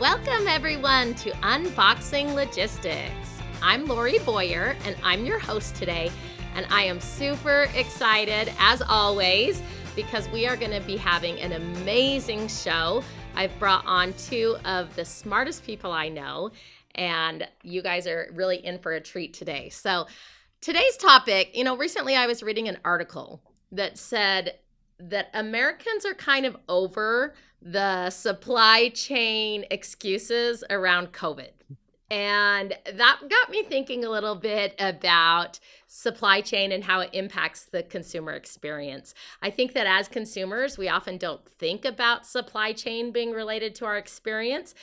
Welcome everyone to Unboxing Logistics. I'm Lori Boyer and I'm your host today, and I am super excited as always because we are going to be having an amazing show. I've brought on two of the smartest people I know, and you guys are really in for a treat today. So today's topic, recently I was reading an article that said that Americans are kind of over the supply chain excuses around COVID. And that got me thinking a little bit about supply chain and how it impacts the consumer experience. I think that as consumers, we often don't think about supply chain being related to our experience.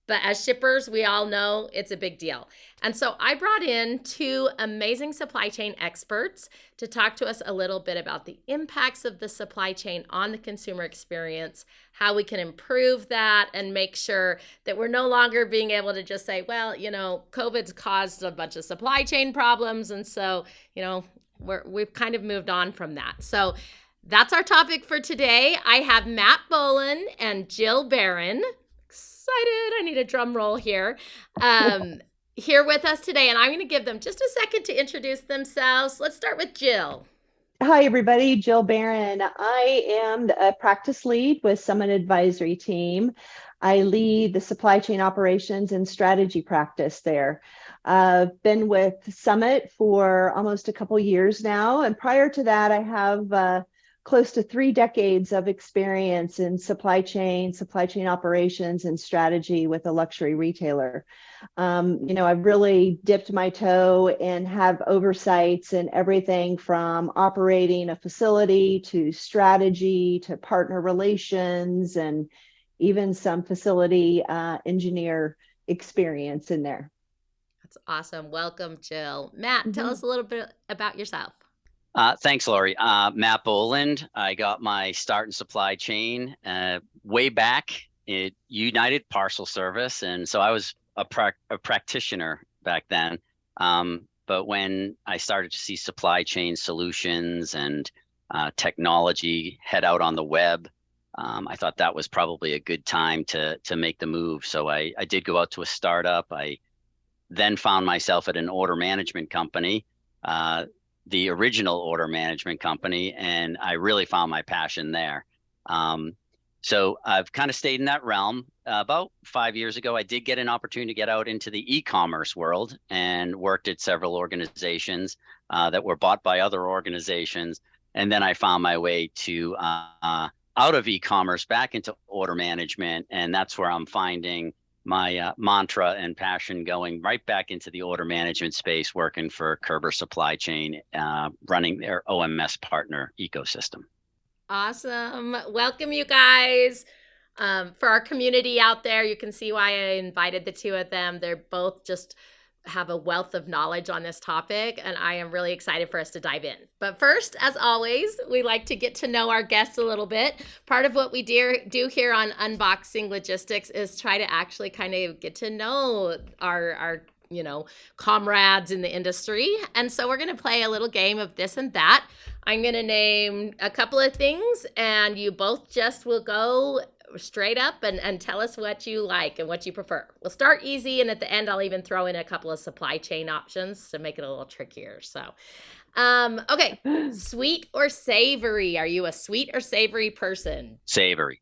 But as shippers, we all know it's a big deal. And so I brought in two amazing supply chain experts to talk to us a little bit about the impacts of the supply chain on the consumer experience, how we can improve that and make sure that we're no longer being able to just say, well, COVID's caused a bunch of supply chain problems. And so, we've kind of moved on from that. So that's our topic for today. I have Matt Boland and Jill Barron. Excited. I need a drum roll here. Here with us today, and I'm going to give them just a second to introduce themselves. Let's start with Jill. Hi, everybody. Jill Barron. I am a practice lead with Summit Advisory Team. I lead the supply chain operations and strategy practice there. I've been with Summit for almost a couple years now, and prior to that, I have close to 3 decades of experience in supply chain operations and strategy with a luxury retailer. I've really dipped my toe and have oversights in everything from operating a facility to strategy to partner relations and even some facility engineer experience in there. That's awesome. Welcome, Jill. Matt, tell us a little bit about yourself. Thanks, Lori. Matt Boland. I got my start in supply chain way back at United Parcel Service, and so I was a practitioner back then. But when I started to see supply chain solutions and technology head out on the web, I thought that was probably a good time to make the move. So I did go out to a startup. I then found myself at an order management company. The original order management company, and I really found my passion there. So I've kind of stayed in that realm. About 5 years ago, I did get an opportunity to get out into the e-commerce world and worked at several organizations that were bought by other organizations. And then I found my way to out of e-commerce back into order management, and that's where I'm finding my mantra and passion going right back into the order management space, working for Körber Supply Chain, running their OMS partner ecosystem. Awesome. Welcome, you guys. For our community out there, you can see why I invited the two of them. They're both just have a wealth of knowledge on this topic, and I am really excited for us to dive in. But first, as always, we like to get to know our guests a little bit. Part of what we do here on Unboxing Logistics is try to actually kind of get to know our comrades in the industry. And so we're going to play a little game of this and that. I'm going to name a couple of things, and you both just will go straight up and tell us what you like and what you prefer. We'll start easy, and at the end I'll even throw in a couple of supply chain options to make it a little trickier. So okay, sweet or savory? Are you a sweet or savory person? Savory.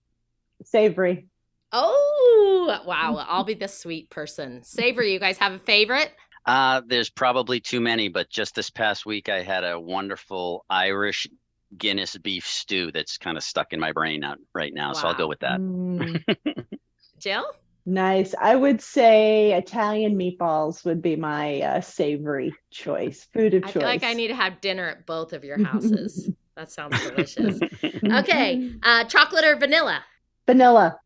Oh wow, I'll be the sweet person. Savory. You guys have a favorite? There's probably too many, but just this past week I had a wonderful Irish Guinness beef stew that's kind of stuck in my brain right now. Wow. So I'll go with that. Jill? Nice. I would say Italian meatballs would be my savory choice, food of choice. I feel like I need to have dinner at both of your houses. That sounds delicious. Okay. Chocolate or vanilla? Vanilla.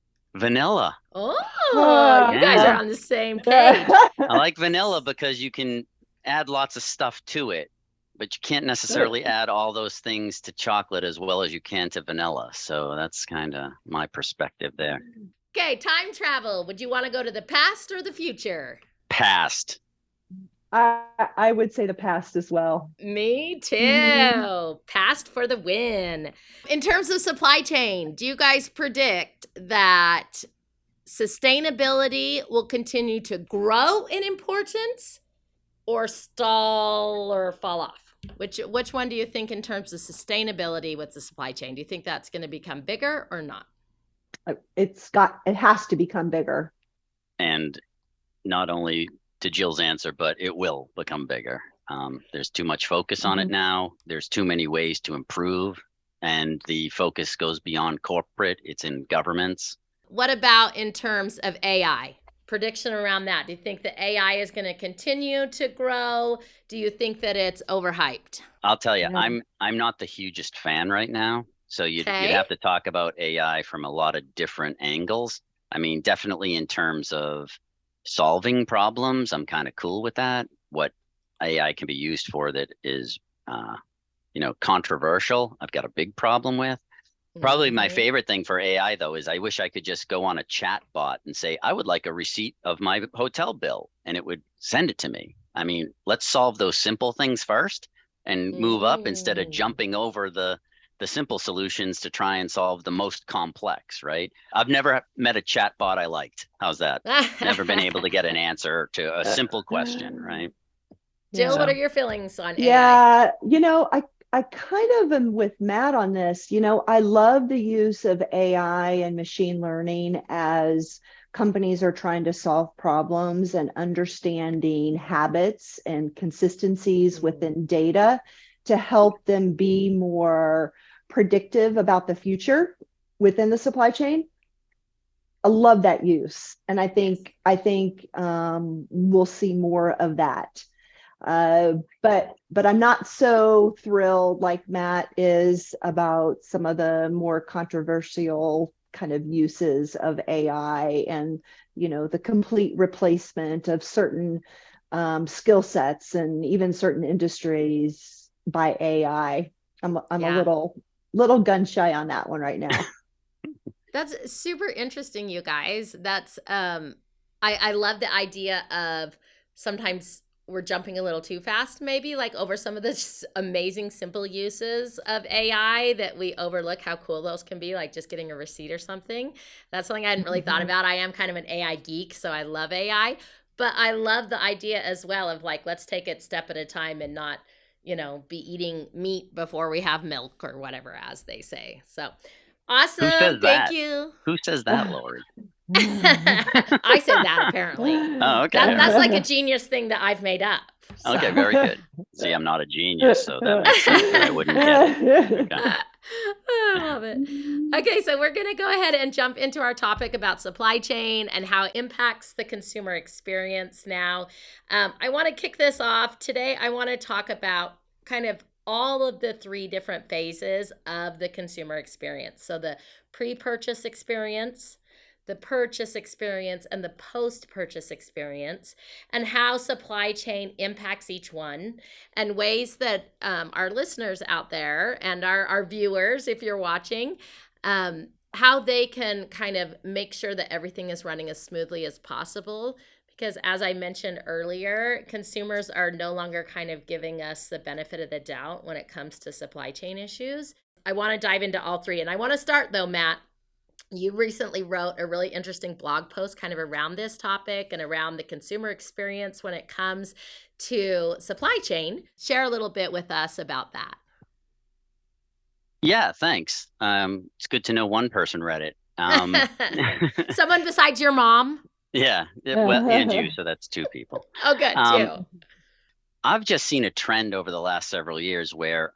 Oh, you guys are on the same page. I like vanilla because you can add lots of stuff to it, but you can't necessarily add all those things to chocolate as well as you can to vanilla. So that's kind of my perspective there. Okay, time travel. Would you want to go to the past or the future? Past. I would say the past as well. Me too. Past for the win. In terms of supply chain, do you guys predict that sustainability will continue to grow in importance or stall or fall off? Which one do you think in terms of sustainability with the supply chain? Do you think that's going to become bigger or not? It has to become bigger. And not only to Jill's answer, but it will become bigger. There's too much focus on it now. There's too many ways to improve, and the focus goes beyond corporate. It's in governments. What about in terms of AI? Prediction around that. Do you think the AI is going to continue to grow? Do you think that it's overhyped? I'll tell you, I'm not the hugest fan right now. So you'd have to talk about AI from a lot of different angles. I mean, definitely in terms of solving problems, I'm kind of cool with that. What AI can be used for that is, controversial, I've got a big problem with. Probably my favorite thing for AI, though, is I wish I could just go on a chat bot and say, I would like a receipt of my hotel bill, and it would send it to me. I mean, let's solve those simple things first and move up instead of jumping over the simple solutions to try and solve the most complex, right? I've never met a chat bot I liked. How's that? Never been able to get an answer to a simple question, right? Jill, what are your feelings on AI? Yeah, I kind of am with Matt on this. I love the use of AI and machine learning as companies are trying to solve problems and understanding habits and consistencies within data to help them be more predictive about the future within the supply chain. I love that use, and I think we'll see more of that. But I'm not so thrilled like Matt is about some of the more controversial kind of uses of AI and the complete replacement of certain skill sets and even certain industries by AI. I'm a little gun shy on that one right now. That's super interesting, you guys. That's I love the idea of sometimes we're jumping a little too fast, maybe like over some of the amazing simple uses of AI that we overlook how cool those can be, like just getting a receipt or something. That's something I hadn't really thought about. I am kind of an AI geek, so I love AI, but I love the idea as well of like, let's take it step at a time and not, be eating meat before we have milk or whatever, as they say. So awesome. Thank you. Who says that, Lori? I said that apparently. Oh, okay. That's like a genius thing that I've made up. So. Okay, very good. See, I'm not a genius, so that makes sense that I wouldn't get it. Okay. I love it. Okay, so we're going to go ahead and jump into our topic about supply chain and how it impacts the consumer experience now. I want to kick this off. Today, I want to talk about kind of all of the three different phases of the consumer experience. So the pre-purchase experience, the purchase experience, and the post-purchase experience, and how supply chain impacts each one, and ways that our listeners out there and our viewers, if you're watching, how they can kind of make sure that everything is running as smoothly as possible. Because as I mentioned earlier, consumers are no longer kind of giving us the benefit of the doubt when it comes to supply chain issues. I want to dive into all three. And I want to start though, Matt. You recently wrote a really interesting blog post kind of around this topic and around the consumer experience when it comes to supply chain. Share a little bit with us about that. Yeah, thanks. It's good to know one person read it. Someone besides your mom? Yeah, well, and you, so that's two people. Oh, good, too. I've just seen a trend over the last several years where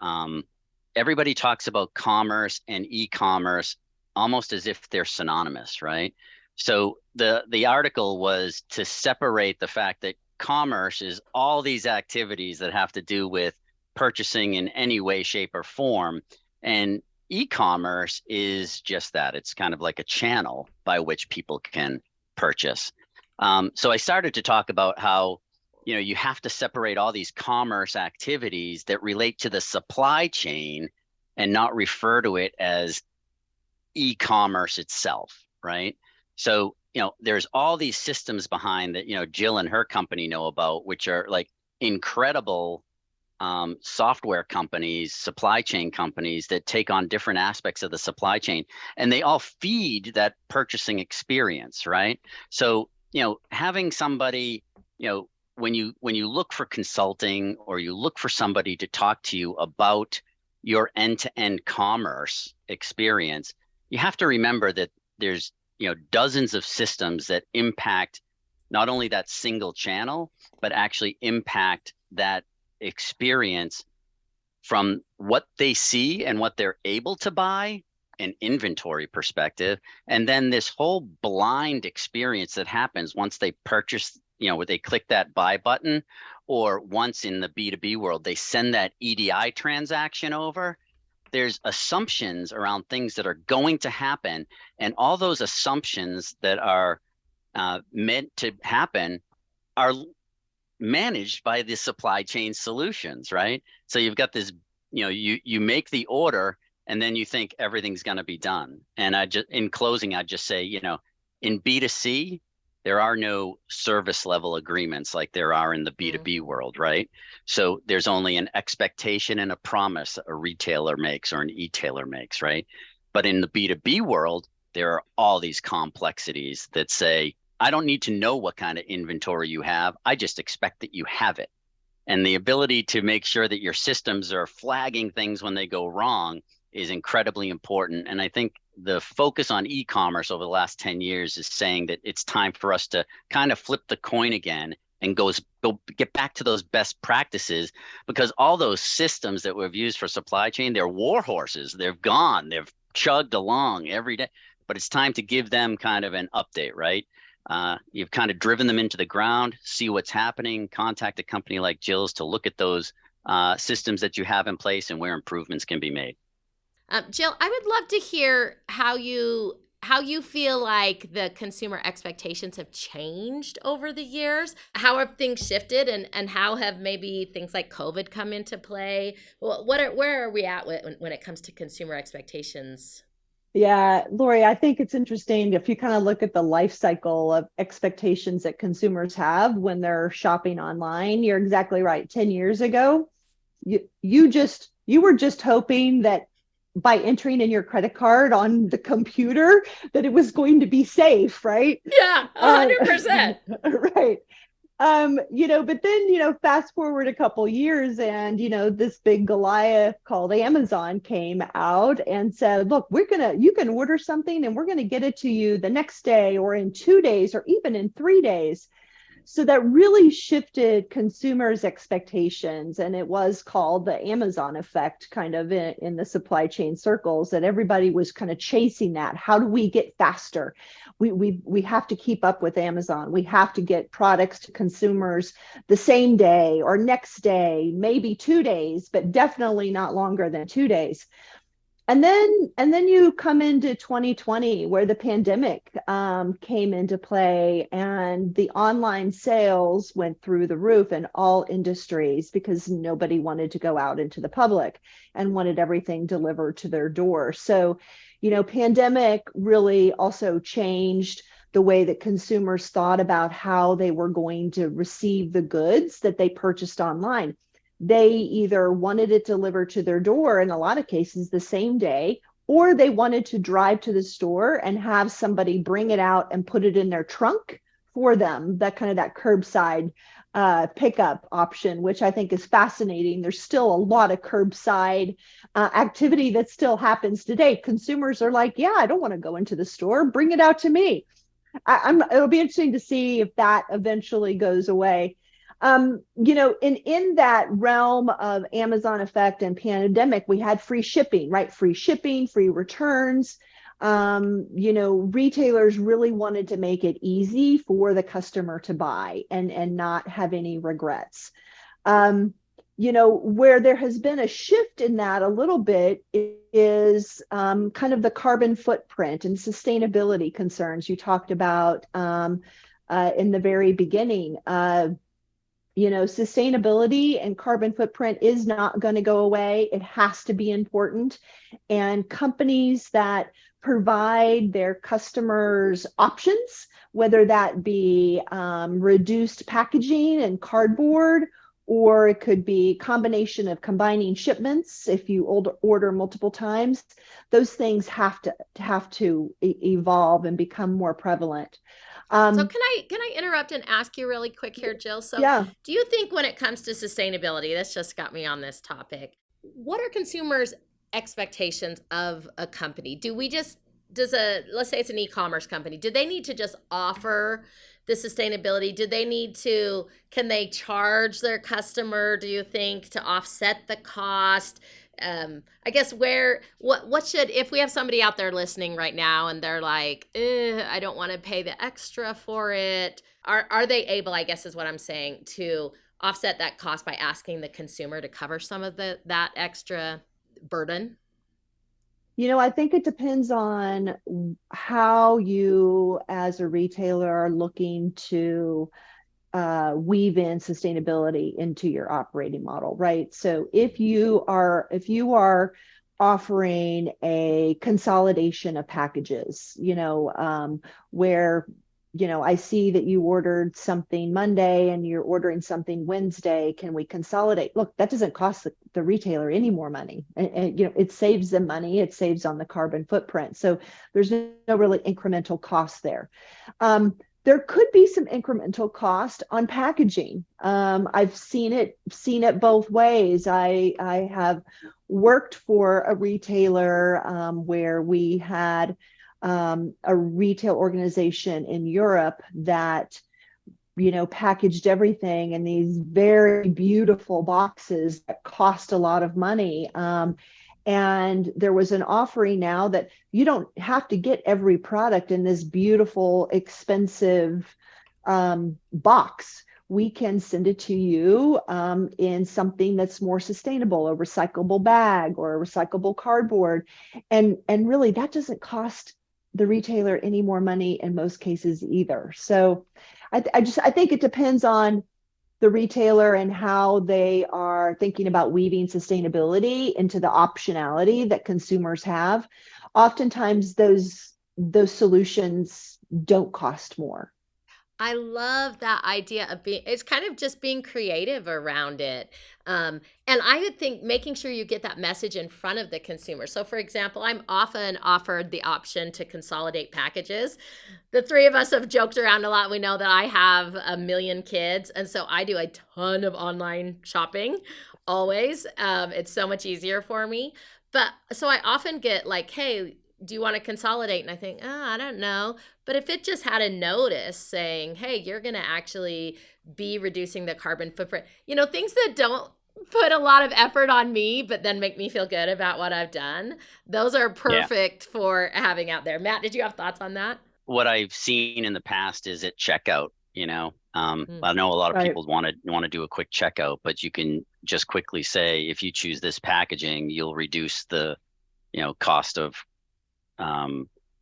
everybody talks about commerce and e-commerce almost as if they're synonymous, right? So the article was to separate the fact that commerce is all these activities that have to do with purchasing in any way, shape, or form. And e-commerce is just that. It's kind of like a channel by which people can purchase. So I started to talk about how, you have to separate all these commerce activities that relate to the supply chain and not refer to it as e-commerce itself, right? So, there's all these systems behind that, Jill and her company know about, which are like incredible software companies, supply chain companies that take on different aspects of the supply chain, and they all feed that purchasing experience, right? So, having somebody, when you look for consulting or you look for somebody to talk to you about your end-to-end commerce experience, you have to remember that there's, dozens of systems that impact not only that single channel, but actually impact that experience from what they see and what they're able to buy, an inventory perspective, and then this whole blind experience that happens once they purchase, where they click that buy button, or once in the B2B world, they send that EDI transaction over. There's assumptions around things that are going to happen, and all those assumptions that are meant to happen are managed by the supply chain solutions, right? So you've got this, you make the order and then you think everything's going to be done. And in closing, I'd just say, in B2C, there are no service level agreements like there are in the B2B world, right? So there's only an expectation and a promise a retailer makes or an e-tailer makes, right? But in the B2B world, there are all these complexities that say, I don't need to know what kind of inventory you have. I just expect that you have it. And the ability to make sure that your systems are flagging things when they go wrong is incredibly important. And I think the focus on e-commerce over the last 10 years is saying that it's time for us to kind of flip the coin again and go get back to those best practices, because all those systems that we've used for supply chain, they're war horses. They've gone, they've chugged along every day, but it's time to give them kind of an update, right? You've kind of driven them into the ground, see what's happening, contact a company like Jill's to look at those systems that you have in place and where improvements can be made. Jill, I would love to hear how you feel like the consumer expectations have changed over the years. How have things shifted, and how have maybe things like COVID come into play? Where are we at when it comes to consumer expectations? Yeah, Lori, I think it's interesting if you kind of look at the life cycle of expectations that consumers have when they're shopping online. You're exactly right. 10 years ago, you were just hoping that by entering in your credit card on the computer that it was going to be safe, right? Yeah, 100%. Right. But then, fast forward a couple years and, this big Goliath called Amazon came out and said, look, you can order something and we're going to get it to you the next day or in 2 days or even in 3 days. So that really shifted consumers' expectations. And it was called the Amazon effect kind of in the supply chain circles, that everybody was kind of chasing that. How do we get faster? We have to keep up with Amazon. We have to get products to consumers the same day or next day, maybe 2 days, but definitely not longer than 2 days. And then you come into 2020 where the pandemic came into play and the online sales went through the roof in all industries because nobody wanted to go out into the public and wanted everything delivered to their door. So, pandemic really also changed the way that consumers thought about how they were going to receive the goods that they purchased online. They either wanted it delivered to their door in a lot of cases the same day, or they wanted to drive to the store and have somebody bring it out and put it in their trunk for them, that curbside pickup option, which I think is fascinating. There's still a lot of curbside activity that still happens today. Consumers are like, yeah, I don't want to go into the store, bring it out to me. It'll be interesting to see if that eventually goes away. In that realm of Amazon effect and pandemic, we had free shipping, right? Free shipping, free returns. Retailers really wanted to make it easy for the customer to buy and not have any regrets. Where there has been a shift in that a little bit is kind of the carbon footprint and sustainability concerns you talked about in the very beginning. Sustainability and carbon footprint is not going to go away. It has to be important. And companies that provide their customers options, whether that be reduced packaging and cardboard or it could be combination of combining shipments. If you order multiple times, those things have to evolve and become more prevalent. So can I interrupt and ask you really quick here, Jill? So Yeah. do you think when it comes to sustainability, this just got me on this topic, what are consumers' expectations of a company? Let's say it's an e-commerce company, do they need to just offer the sustainability? Can they charge their customer, do you think, to offset the cost? I guess if we have somebody out there listening right now and they're like, I don't want to pay the extra for it. Are they able, I guess is what I'm saying, to offset that cost by asking the consumer to cover some of that extra burden? I think it depends on how you as a retailer are looking to weave in sustainability into your operating model, right? So if you are offering a consolidation of packages, where I see that you ordered something Monday and you're ordering something Wednesday. Can we consolidate? Look, that doesn't cost the retailer any more money. And it saves them money. It saves on the carbon footprint. So there's no really incremental cost there. There could be some incremental cost on packaging. I've seen it both ways. I have worked for a retailer where we had a retail organization in Europe that packaged everything in these very beautiful boxes that cost a lot of money. And there was an offering now that you don't have to get every product in this beautiful, expensive box. We can send it to you in something that's more sustainable, a recyclable bag or a recyclable cardboard. And really, that doesn't cost the retailer any more money in most cases either. So I think it depends on the retailer and how they are thinking about weaving sustainability into the optionality that consumers have. Oftentimes those solutions don't cost more. I love that idea of it's kind of just being creative around it. And I would think making sure you get that message in front of the consumer. So for example, I'm often offered the option to consolidate packages. The three of us have joked around a lot. We know that I have 1 million kids. And so I do a ton of online shopping always. It's so much easier for me. But so I often get like, hey, do you want to consolidate? And I think, I don't know. But if it just had a notice saying, hey, you're going to actually be reducing the carbon footprint, things that don't put a lot of effort on me, but then make me feel good about what I've done. Those are perfect for having out there. Matt, did you have thoughts on that? What I've seen in the past is at checkout, I know a lot of people want to do a quick checkout, but you can just quickly say, if you choose this packaging, you'll reduce the, cost of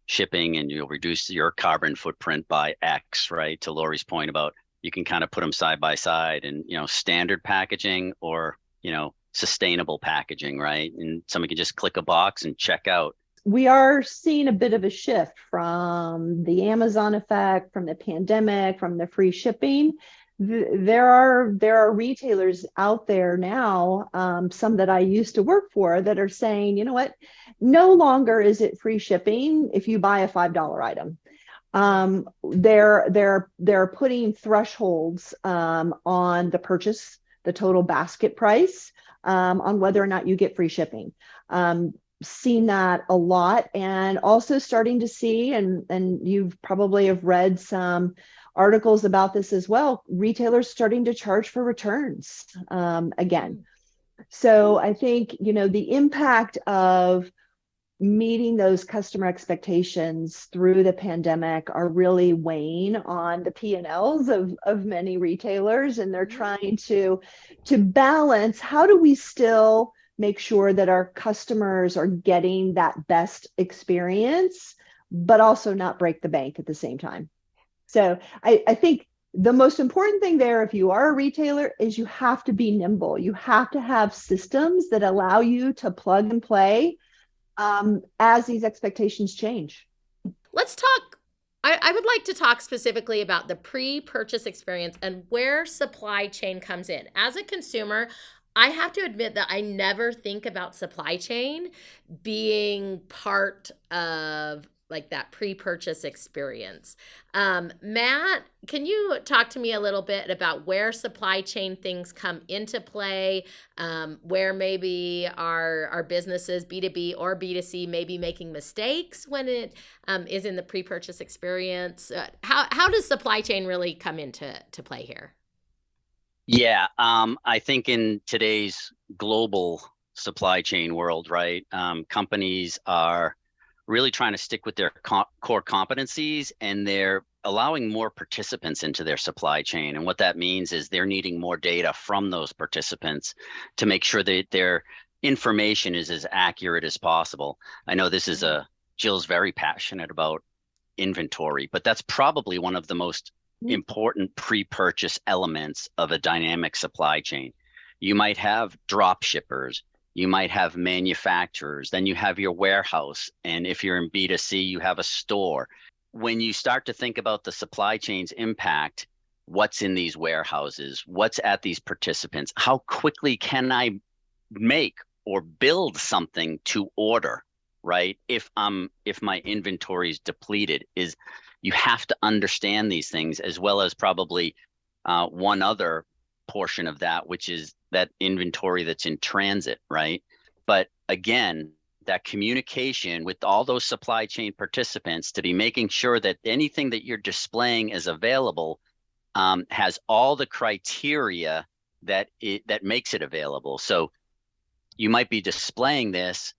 shipping, and you'll reduce your carbon footprint by X, right? To Lori's point about, you can kind of put them side by side, and standard packaging or sustainable packaging, right? And somebody can just click a box and check out. We are seeing a bit of a shift from the Amazon effect, from the pandemic, from the free shipping. There are retailers out there now, some that I used to work for, that are saying, you know what, no longer is it free shipping if you buy a $5 item. They're putting thresholds on the purchase, the total basket price, on whether or not you get free shipping. Seen that a lot, and also starting to see, and you've probably have read some articles about this as well, retailers starting to charge for returns again. So I think, the impact of meeting those customer expectations through the pandemic are really weighing on the P&Ls of many retailers, and they're trying to balance, how do we still make sure that our customers are getting that best experience, but also not break the bank at the same time. So I think the most important thing there, if you are a retailer, is you have to be nimble. You have to have systems that allow you to plug and play as these expectations change. Let's talk. I would like to talk specifically about the pre-purchase experience and where supply chain comes in. As a consumer, I have to admit that I never think about supply chain being part of like that pre-purchase experience. Matt, can you talk to me a little bit about where supply chain things come into play, where maybe our businesses, B2B or B2C, may be making mistakes when it is in the pre-purchase experience? How does supply chain really come into play here? Yeah, I think in today's global supply chain world, right, companies are really trying to stick with their core competencies, and they're allowing more participants into their supply chain. And what that means is they're needing more data from those participants to make sure that their information is as accurate as possible. I know this is Jill's very passionate about inventory, but that's probably one of the most important pre-purchase elements of a dynamic supply chain. You might have drop shippers, you might have manufacturers, then you have your warehouse, and if you're in B2C, you have a store. When you start to think about the supply chain's impact, what's in these warehouses, what's at these participants, how quickly can I make or build something to order, right? If my inventory is depleted, you have to understand these things, as well as probably one other portion of that, which is that inventory that's in transit, right? But again, that communication with all those supply chain participants to be making sure that anything that you're displaying as available has all the criteria that makes it available. So you might be displaying this,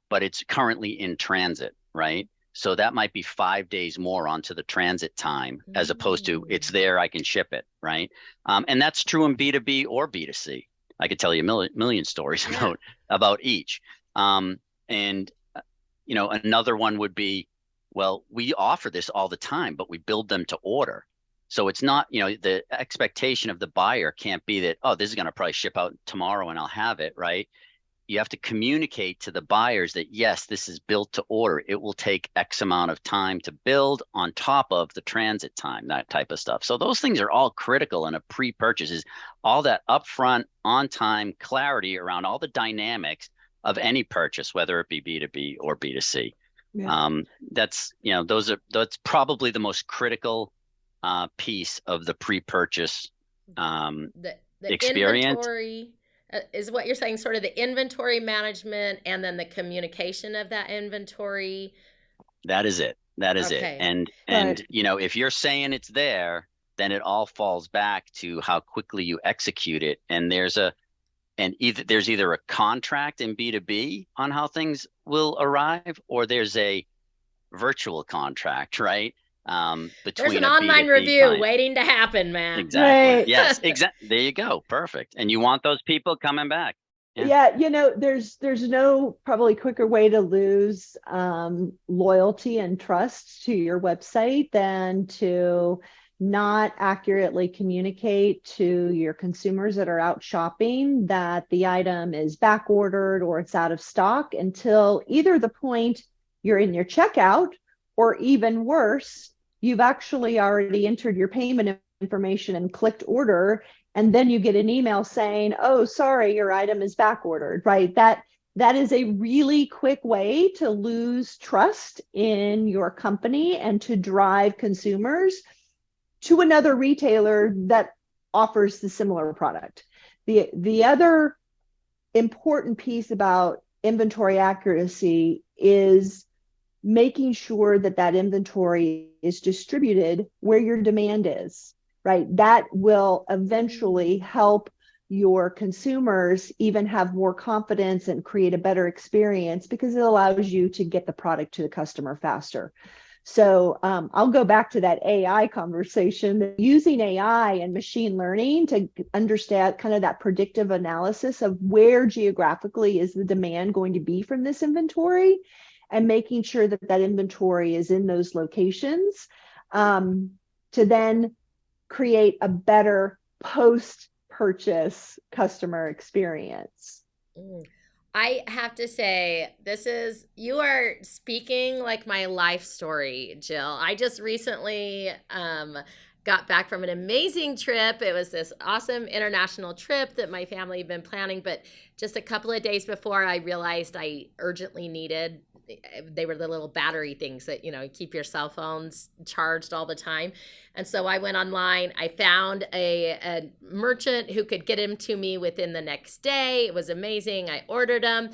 but it's currently in transit, right? So that might be 5 days more onto the transit time, as opposed to it's there, I can ship it, right? And that's true in B2B or B2C. I could tell you a million stories about each. And another one would be, well, we offer this all the time, but we build them to order. So it's not, the expectation of the buyer can't be that, oh, this is going to probably ship out tomorrow and I'll have it, right? You have to communicate to the buyers that, yes, this is built to order. It will take X amount of time to build on top of the transit time, that type of stuff. So those things are all critical in a pre-purchase, is all that upfront, on-time clarity around all the dynamics of any purchase, whether it be B2B or B2C. Yeah. That's probably the most critical piece of the pre-purchase the experience. Inventory is what you're saying, sort of the inventory management and then the communication of that inventory. That is it. And if you're saying it's there, then it all falls back to how quickly you execute it. And there's either a contract in B2B on how things will arrive, or there's a virtual contract, right? There's an online review waiting to happen, man. Exactly. Right. Yes, exactly. There you go. Perfect. And you want those people coming back. Yeah, there's no probably quicker way to lose loyalty and trust to your website than to not accurately communicate to your consumers that are out shopping that the item is back ordered or it's out of stock until either the point you're in your checkout, or even worse, you've actually already entered your payment information and clicked order, and then you get an email saying, oh, sorry, your item is back ordered, right? That is a really quick way to lose trust in your company and to drive consumers to another retailer that offers the similar product. The other important piece about inventory accuracy is making sure that inventory is distributed where your demand is, right? That will eventually help your consumers even have more confidence and create a better experience, because it allows you to get the product to the customer faster. So I'll go back to that AI conversation, using AI and machine learning to understand kind of that predictive analysis of where geographically is the demand going to be from this inventory, and making sure that inventory is in those locations to then create a better post-purchase customer experience. I have to say, you are speaking like my life story, Jill. I just recently got back from an amazing trip. It was this awesome international trip that my family had been planning, but just a couple of days before, I realized I urgently needed, they were the little battery things that, keep your cell phones charged all the time. And so I went online. I found a merchant who could get them to me within the next day. It was amazing. I ordered them.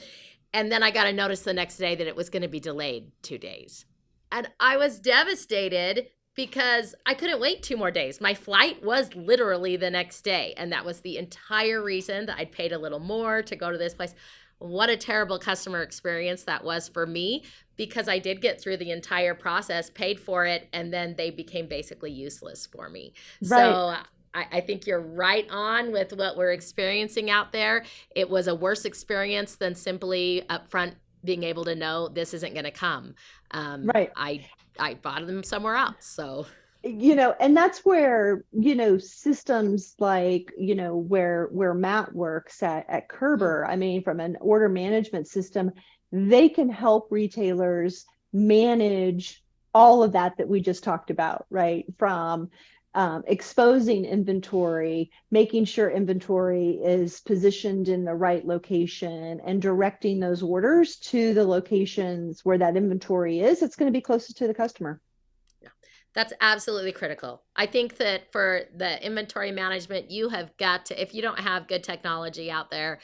And then I got a notice the next day that it was going to be delayed 2 days. And I was devastated because I couldn't wait 2 more days. My flight was literally the next day. And that was the entire reason that I'd paid a little more to go to this place. What a terrible customer experience that was for me, because I did get through the entire process, paid for it, and then they became basically useless for me. Right. So I think you're right on with what we're experiencing out there. It was a worse experience than simply upfront being able to know this isn't going to come. Right. I bought them somewhere else. So And that's where, systems like, where Matt works at Körber, I mean, from an order management system, they can help retailers manage all of that we just talked about, right? From exposing inventory, making sure inventory is positioned in the right location, and directing those orders to the locations where that inventory is. It's going to be closest to the customer. That's absolutely critical. I think that for the inventory management, you have got to, if you don't have good technology out there,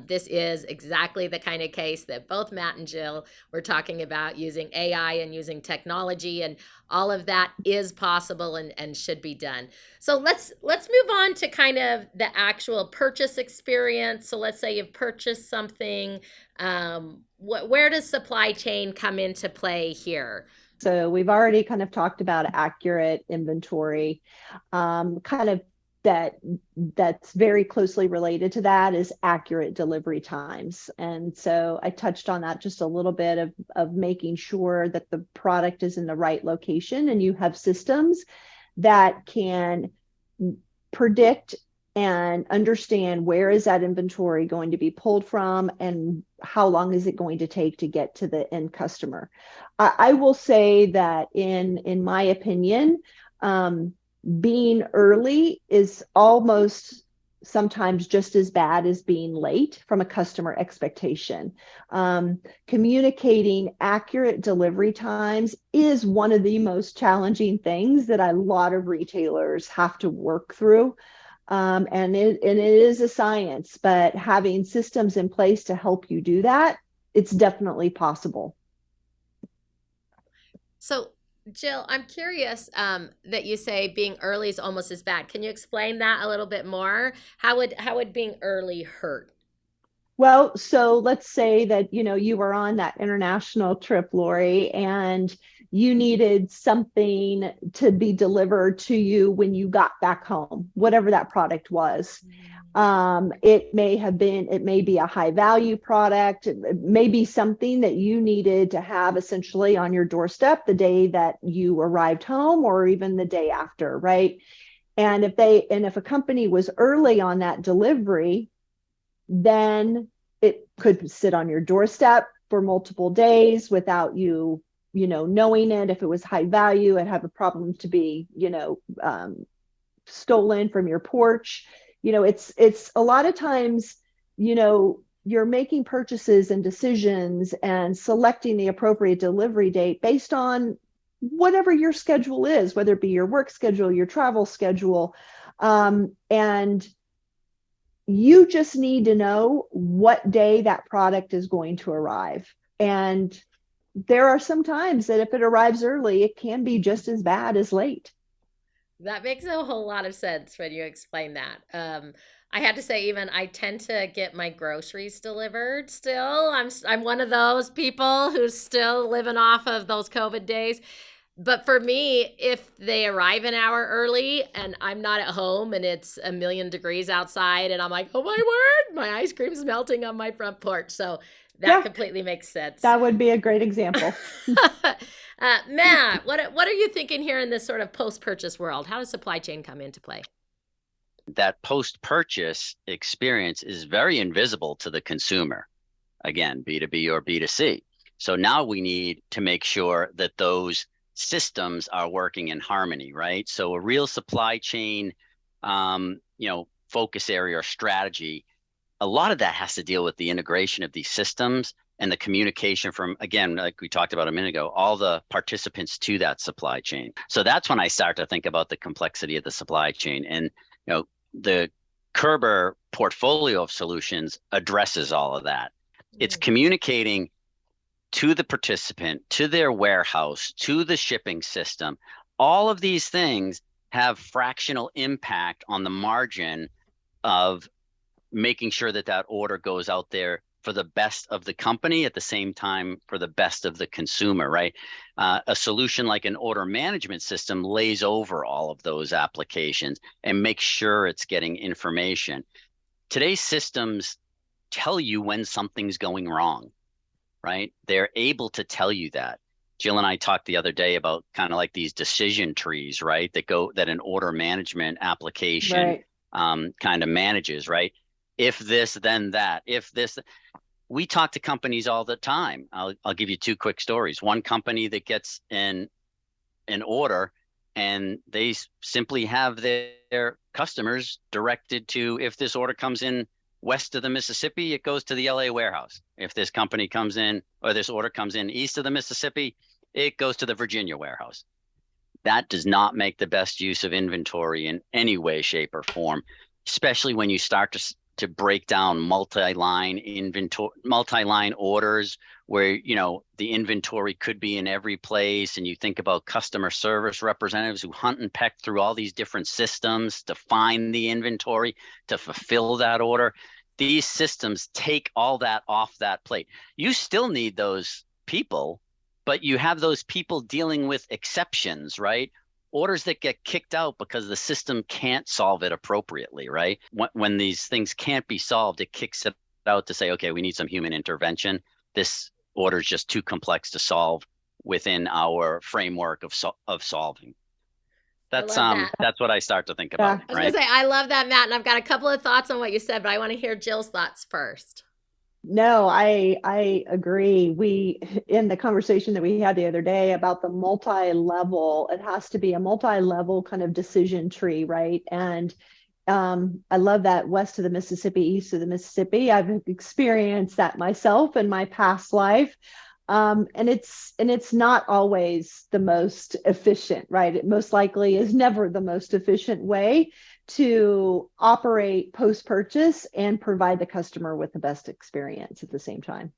this is exactly the kind of case that both Matt and Jill were talking about, using AI and using technology, and all of that is possible and should be done. So let's move on to kind of the actual purchase experience. So let's say you've purchased something. Where does supply chain come into play here? So we've already kind of talked about accurate inventory. Kind of that's very closely related to that is accurate delivery times. And so I touched on that just a little bit of making sure that the product is in the right location, and you have systems that can predict and understand where is that inventory going to be pulled from, and how long is it going to take to get to the end customer. I will say that in my opinion, being early is almost sometimes just as bad as being late from a customer expectation. Communicating accurate delivery times is one of the most challenging things that a lot of retailers have to work through. And it is a science, but having systems in place to help you do that, it's definitely possible. So, Jill, I'm curious that you say being early is almost as bad. Can you explain that a little bit more? How would being early hurt? Well, so let's say that, you were on that international trip, Lori, and you needed something to be delivered to you when you got back home, whatever that product was. It may be a high value product. It may be something that you needed to have essentially on your doorstep the day that you arrived home, or even the day after, right? And if a company was early on that delivery, then it could sit on your doorstep for multiple days without you, knowing it. If it was high value, it'd have a problem to be, stolen from your porch. It's a lot of times, you're making purchases and decisions and selecting the appropriate delivery date based on whatever your schedule is, whether it be your work schedule, your travel schedule. And you just need to know what day that product is going to arrive. And there are some times that if it arrives early, it can be just as bad as late. That makes a whole lot of sense when you explain that. I had to say, even I tend to get my groceries delivered still. I'm one of those people who's still living off of those COVID days. But for me, if they arrive an hour early and I'm not at home and it's 1,000,000 degrees outside and I'm like, oh my word, my ice cream's melting on my front porch. So that completely makes sense. That would be a great example. Matt, what are you thinking here in this sort of post-purchase world? How does supply chain come into play? That post-purchase experience is very invisible to the consumer. again, B2B or B2C. So now we need to make sure that those systems are working in harmony, right? So a real supply chain, focus area or strategy, a lot of that has to deal with the integration of these systems and the communication from, again, like we talked about a minute ago, all the participants to that supply chain. So that's when I start to think about the complexity of the supply chain. And the Körber portfolio of solutions addresses all of that. It's communicating to the participant, to their warehouse, to the shipping system. All of these things have fractional impact on the margin of making sure that that order goes out there for the best of the company, at the same time for the best of the consumer, right? A solution like an order management system lays over all of those applications and makes sure it's getting information. Today's systems tell you when something's going wrong, right? They're able to tell you that. Jill and I talked the other day about kind of like these decision trees, right? That an order management application kind of manages, right? If this, then that. If this, we talk to companies all the time. I'll give you two quick stories. One company that gets an order and they simply have their customers directed to, if this order comes in west of the Mississippi, it goes to the LA warehouse. If this company comes in, or this order comes in east of the Mississippi, it goes to the Virginia warehouse. That does not make the best use of inventory in any way, shape, or form, especially when you start to break down multi-line orders where, the inventory could be in every place. And you think about customer service representatives who hunt and peck through all these different systems to find the inventory, to fulfill that order. These systems take all that off that plate. You still need those people, but you have those people dealing with exceptions, right? Orders that get kicked out because the system can't solve it appropriately, right? When these things can't be solved, it kicks it out to say, okay, we need some human intervention. This order is just too complex to solve within our framework of solving. That's what I start to think about. I was gonna say, I love that, Matt, and I've got a couple of thoughts on what you said, but I want to hear Jill's thoughts first. No, I agree. We, in the conversation that we had the other day about the multi-level, it has to be a multi-level kind of decision tree, right? And I love that west of the Mississippi, east of the Mississippi. I've experienced that myself in my past life. And it's not always the most efficient, right? It most likely is never the most efficient way to operate post-purchase and provide the customer with the best experience at the same time.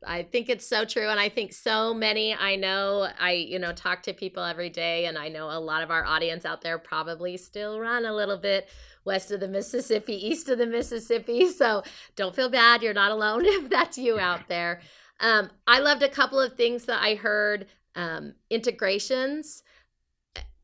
I think it's so true. And I think so many, I talk to people every day, and I know a lot of our audience out there probably still run a little bit west of the Mississippi, east of the Mississippi. So don't feel bad. You're not alone if that's you out there. I loved a couple of things that I heard. Integrations.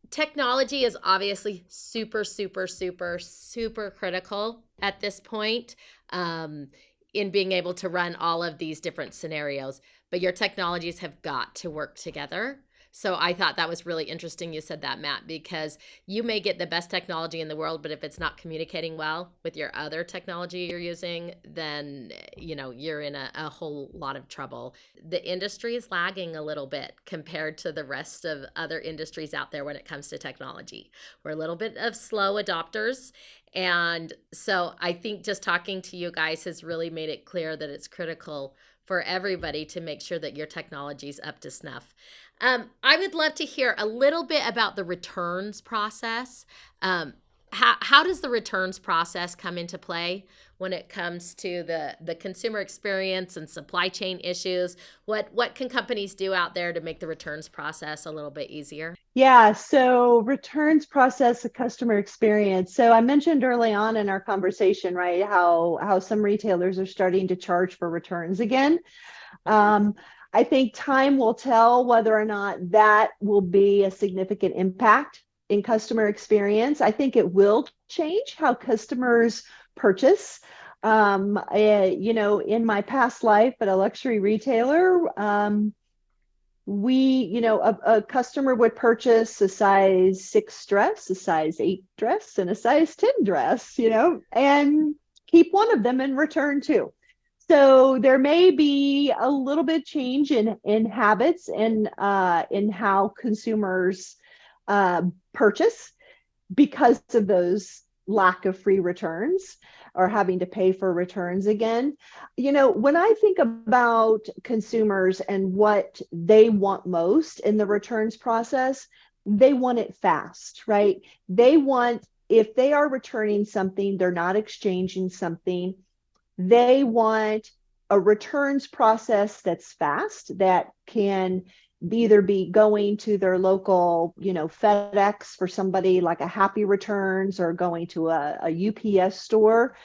Technology is obviously super, super, super, super critical at this point in being able to run all of these different scenarios, but your technologies have got to work together. So I thought that was really interesting you said that, Matt, because you may get the best technology in the world, but if it's not communicating well with your other technology you're using, then you're in a whole lot of trouble. The industry is lagging a little bit compared to the rest of other industries out there when it comes to technology. We're a little bit of slow adopters. And so I think just talking to you guys has really made it clear that it's critical for everybody to make sure that your technology is up to snuff. I would love to hear a little bit about the returns process. How does the returns process come into play when it comes to the consumer experience and supply chain issues? What can companies do out there to make the returns process a little bit easier? Yeah, so returns process, the customer experience. So I mentioned early on in our conversation, right, how some retailers are starting to charge for returns again. I think time will tell whether or not that will be a significant impact in customer experience. I think it will change how customers purchase. In my past life at a luxury retailer, a customer would purchase a size 6 dress, a size 8 dress, and a size 10 dress, and keep one of them in return too. So there may be a little bit change in habits and in how consumers purchase because of those lack of free returns or having to pay for returns again. When I think about consumers and what they want most in the returns process, they want it fast, right? They want, if they are returning something, they're not exchanging something, they want a returns process that's fast, that can either be going to their local, FedEx for somebody like a Happy Returns, or going to a UPS store.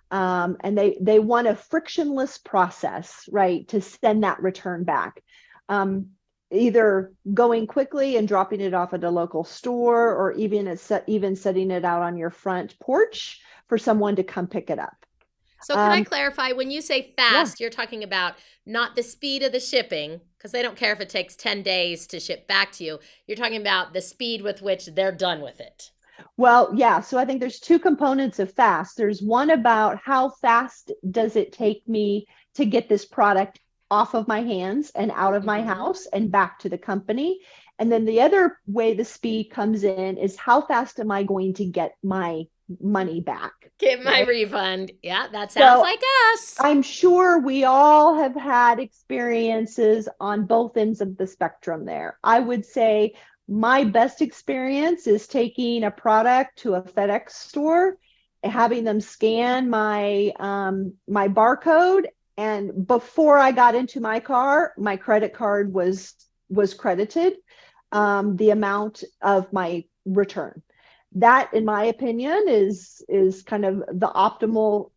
And they want a frictionless process, right, to send that return back. Either going quickly and dropping it off at a local store, or even setting it out on your front porch for someone to come pick it up. So can I clarify, when you say fast, Yeah. you're talking about not the speed of the shipping, because they don't care if it takes 10 days to ship back to you. You're talking about the speed with which they're done with it. Well, yeah. So I think there's two components of fast. There's one about how fast does it take me to get this product off of my hands and out of my house and back to the company. And then the other way the speed comes in is how fast am I going to get my money back? Get my refund. Yeah, that sounds like us. I'm sure we all have had experiences on both ends of the spectrum there. I would say my best experience is taking a product to a FedEx store, having them scan my my barcode, and before I got into my car, my credit card was credited the amount of my return. That, in my opinion, is kind of the optimal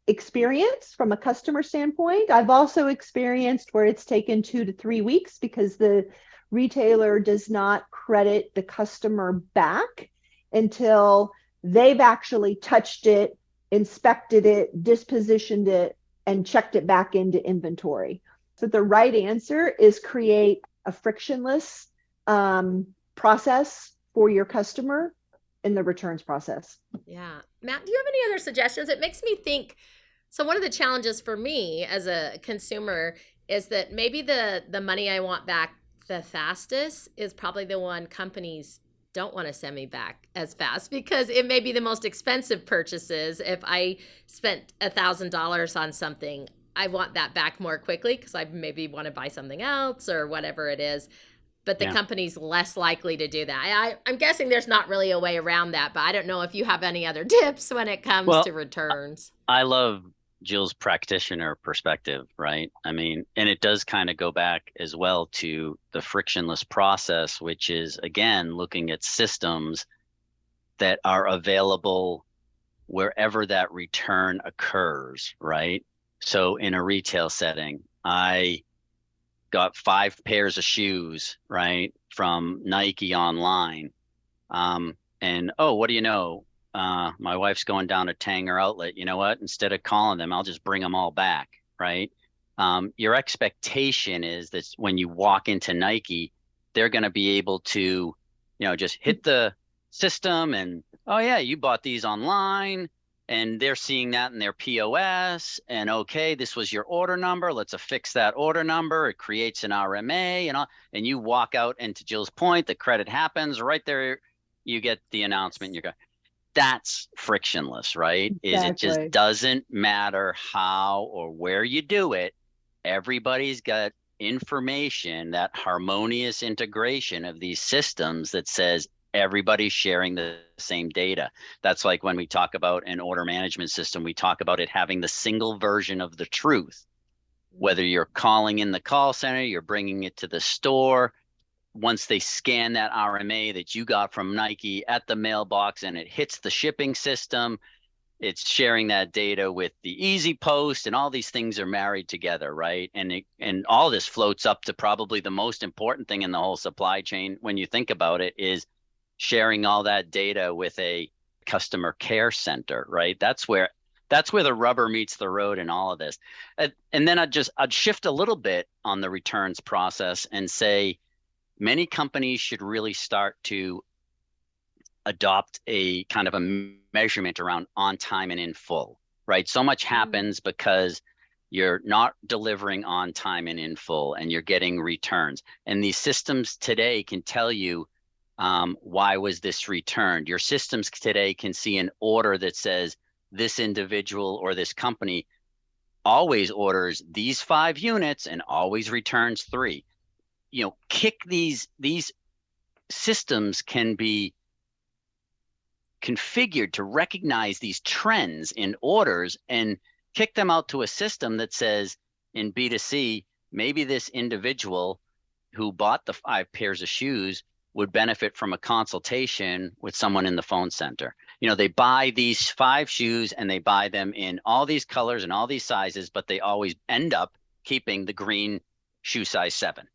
experience from a customer standpoint. I've also experienced where it's taken 2 to 3 weeks because the retailer does not credit the customer back until they've actually touched it, inspected it, dispositioned it, and checked it back into inventory. So the right answer is create a frictionless process for your customer in the returns process. Yeah. Matt, do you have any other suggestions? It makes me think. So one of the challenges for me as a consumer is that maybe the money I want back the fastest is probably the one companies don't want to send me back as fast, because it may be the most expensive purchases. If I spent $1,000 on something, I want that back more quickly because I maybe want to buy something else or whatever it is. But the company's less likely to do that. I'm guessing there's not really a way around that, but I don't know if you have any other tips when it comes to returns. I love Jill's practitioner perspective, right? I mean, and it does kind of go back as well to the frictionless process, which is, again, looking at systems that are available wherever that return occurs, right? So in a retail setting, I got 5 pairs of shoes, right, from Nike online. And what do you know? My wife's going down to Tanger Outlet. You know what? Instead of calling them, I'll just bring them all back, right? Your expectation is that when you walk into Nike, they're going to be able to, just hit the system and, oh yeah, you bought these online. And they're seeing that in their POS, and okay, this was your order number. Let's affix that order number. It creates an RMA, and you walk out. And to Jill's point, the credit happens right there. You get the announcement. You go. That's frictionless, right? Exactly. Is it just doesn't matter how or where you do it. Everybody's got information, that harmonious integration of these systems that says everybody's sharing the same data. That's like when we talk about an order management system, we talk about it having the single version of the truth. Whether you're calling in the call center, you're bringing it to the store, once they scan that RMA that you got from Nike at the mailbox and it hits the shipping system, it's sharing that data with the Easy Post, and all these things are married together, right? And all this floats up to probably the most important thing in the whole supply chain when you think about it, is sharing all that data with a customer care center, right? That's where the rubber meets the road in all of this. And then I'd shift a little bit on the returns process and say many companies should really start to adopt a kind of a measurement around on time and in full, right? So much happens because you're not delivering on time and in full, and you're getting returns. And these systems today can tell you, why was this returned? Your systems today can see an order that says this individual or this company always orders these 5 units and always returns 3. These systems can be configured to recognize these trends in orders and kick them out to a system that says in B2C, maybe this individual who bought the 5 pairs of shoes would benefit from a consultation with someone in the phone center. They buy these 5 shoes and they buy them in all these colors and all these sizes, but they always end up keeping the green shoe size 7,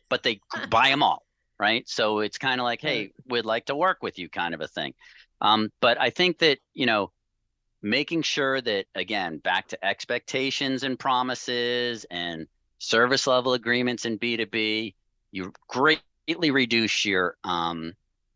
but they buy them all, right? So it's kind of like, hey, we'd like to work with you, kind of a thing. But I think that, making sure that, again, back to expectations and promises and service level agreements in B2B, you greatly reduce your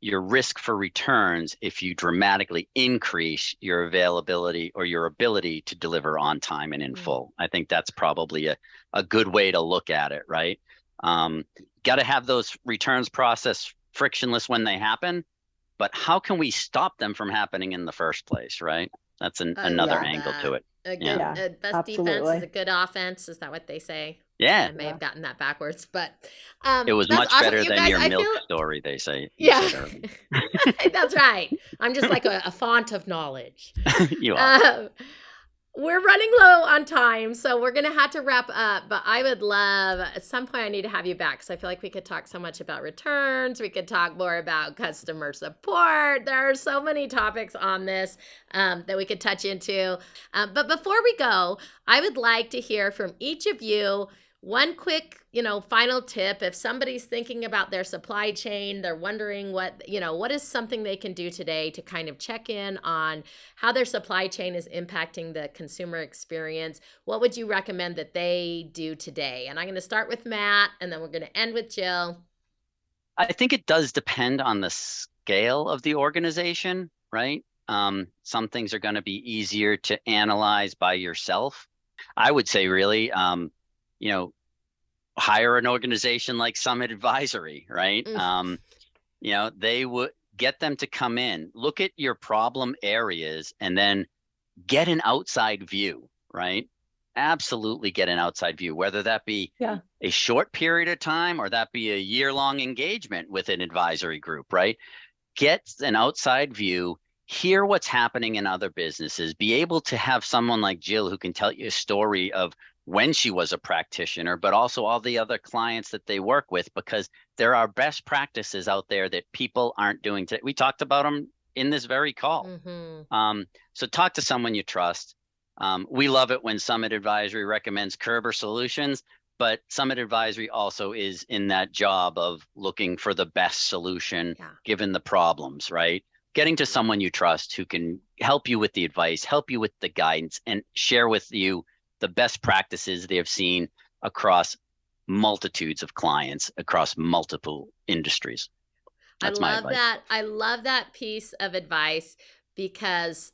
risk for returns if you dramatically increase your availability or your ability to deliver on time and in full. I think that's probably a good way to look at it, right? Got to have those returns process frictionless when they happen, but how can we stop them from happening in the first place, right? That's another angle to it. Best absolutely. defense is a good offense. Is that what they say? Yeah. I may have gotten that backwards, but it was much awesome. better than your milk story, they say. Yeah. That's right. I'm just like a font of knowledge. You are. We're running low on time, so we're going to have to wrap up, but I would love, at some point I need to have you back, because I feel like we could talk so much about returns. We could talk more about customer support. There are so many topics on this that we could touch into. But before we go, I would like to hear from each of you one quick, final tip. If somebody's thinking about their supply chain, they're wondering what is something they can do today to kind of check in on how their supply chain is impacting the consumer experience. What would you recommend that they do today? And I'm going to start with Matt, and then we're going to end with Jill. I think it does depend on the scale of the organization, right? Some things are going to be easier to analyze by yourself. I would say really, hire an organization like Summit Advisory, right? They would get them to come in, look at your problem areas, and then get an outside view, right? Absolutely get an outside view, whether that be a short period of time or that be a year-long engagement with an advisory group, right? Get an outside view, hear what's happening in other businesses, be able to have someone like Jill who can tell you a story of when she was a practitioner, but also all the other clients that they work with, because there are best practices out there that people aren't doing today. We talked about them in this very call. So talk to someone you trust. We love it when Summit Advisory recommends Körber solutions, but Summit Advisory also is in that job of looking for the best solution given the problems, right? Getting to someone you trust who can help you with the advice, help you with the guidance, and share with you the best practices they have seen across multitudes of clients across multiple industries. That's my advice. I love that piece of advice, because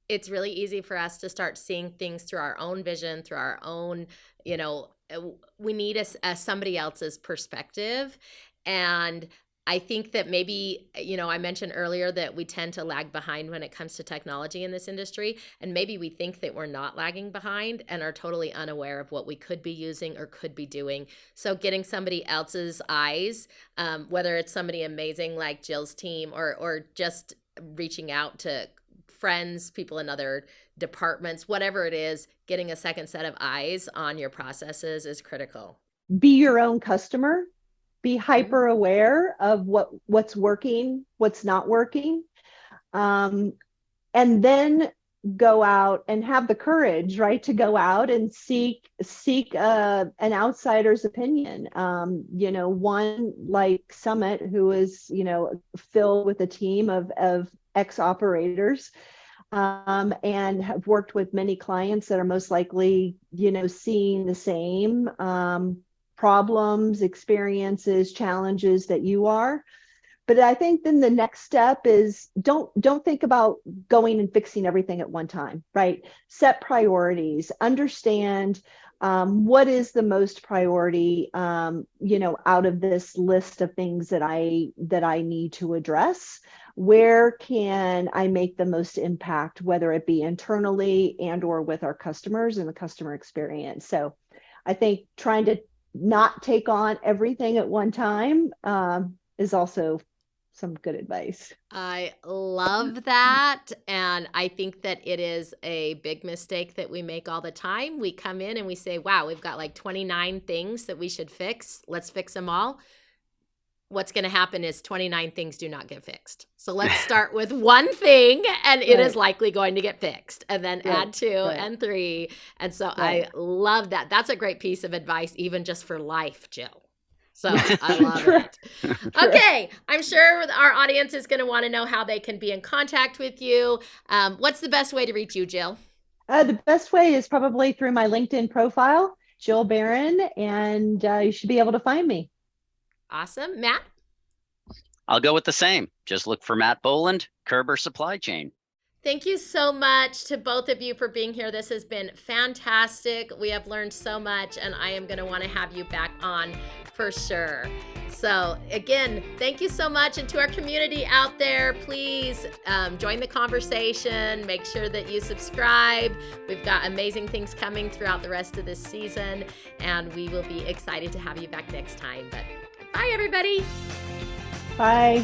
it's really easy for us to start seeing things through our own vision, through our own, we need somebody else's perspective. And I think that maybe, I mentioned earlier that we tend to lag behind when it comes to technology in this industry. And maybe we think that we're not lagging behind and are totally unaware of what we could be using or could be doing. So getting somebody else's eyes, whether it's somebody amazing like Jill's team or just reaching out to friends, people in other departments, whatever it is, getting a second set of eyes on your processes is critical. Be your own customer. Be hyper aware of what's working, what's not working, and then go out and have the courage, right, to go out and seek an outsider's opinion. One like Summit, who is filled with a team of ex-operators, and have worked with many clients that are most likely seeing the same problems, experiences, challenges that you are. But I think then the next step is don't think about going and fixing everything at one time, right? Set priorities, understand What is the most priority, out of this list of things that I need to address? Where can I make the most impact, whether it be internally and or with our customers and the customer experience? So I think trying to not take on everything at one time is also some good advice. I love that. And I think that it is a big mistake that we make all the time. We come in and we say, wow, we've got like 29 things that we should fix. Let's fix them all. What's going to happen is 29 things do not get fixed. So let's start with one thing and it is likely going to get fixed, and then add 2 and 3. And so I love that. That's a great piece of advice, even just for life, Jill. So I love it. Okay. I'm sure our audience is going to want to know how they can be in contact with you. What's the best way to reach you, Jill? The best way is probably through my LinkedIn profile, Jill Barron, and you should be able to find me. Awesome. Matt? I'll go with the same. Just look for Matt Boland, Körber Supply Chain. Thank you so much to both of you for being here. This has been fantastic. We have learned so much, and I am going to want to have you back on for sure. So again, thank you so much. And to our community out there, please join the conversation. Make sure that you subscribe. We've got amazing things coming throughout the rest of this season, and we will be excited to have you back next time. But bye, everybody. Bye.